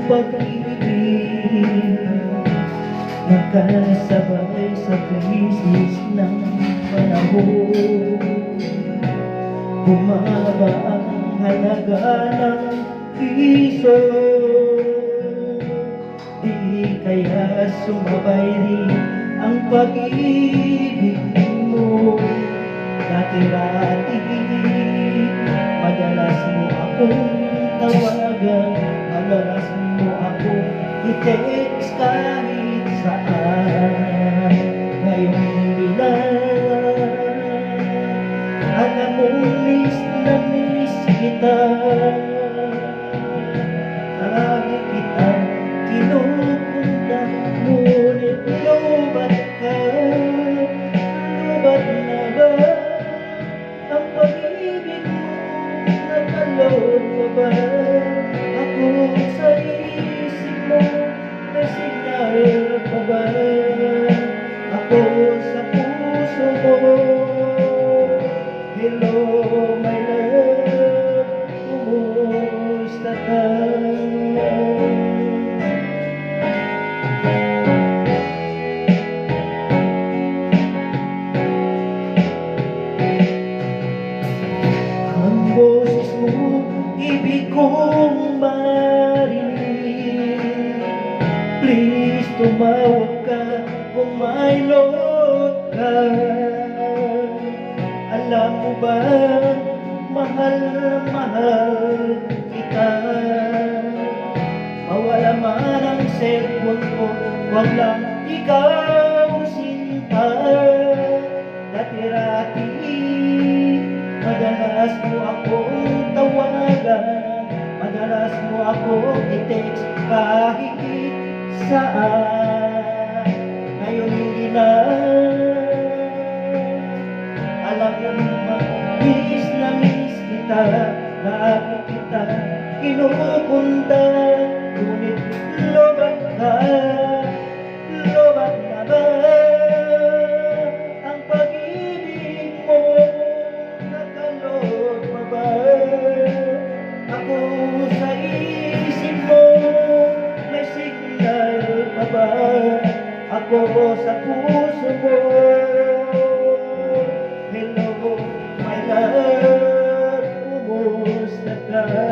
pag-ibig magkasabay sa krisis ng panahon. Bumaba ang halaga ng piso, di kaya sumabay rin ang pag-ibig mo. Dati-dati madalas mo akong tawagan, madalas mo akong i-text kahit saan. Ngayon hindi na, alam mo miss na miss kita. Lagi kitang kinupunta, ngunit lubat ka. Lubat na ba ang pag-ibig mo? Nakaloob mo ba ako sa isip mo? May signal pa ba ako sa puso mo? Hello my love, kumusta ka? Ang boses mo, ibig kong marinig. Please tumawag ka kung may load ka. Alam mo ba, mahal na mahal kita. Mawala man ang cellphone ko, wag lang ikaw sinta. Dati-dati madalas mo akong tawagan, madalas mo akong i-text kahit saan. Ngayon hindi na, alam mo naman, miss na miss kita. Lagi kita kinupunta, ngunit lobat ka. Lobat na ba ang pag-ibig mo? Nakaloob pa ba ako sa isip mo? May signal pa ba ako sa puso mo? Hello my love, kumusta ka?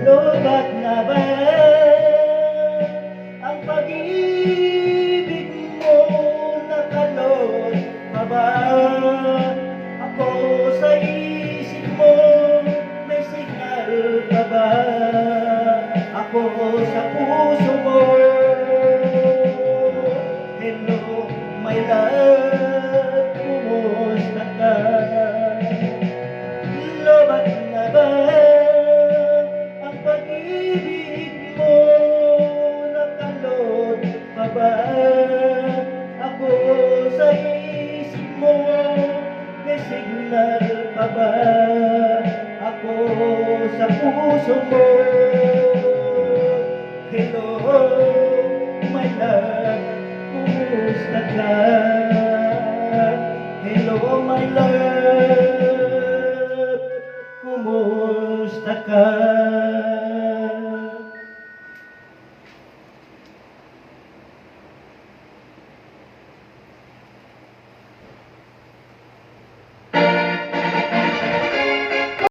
Lobat na ba ang pag-ibig mo? Nakaloob pa ba ako sa isip mo? May signal pa ba ako sa puso mo? Hello my love, kumusta ka? Lobat na ba ang pag-ibig mo? Nakaloob pa ba ako sa isip mo? May signal pa ba ako sa puso mo?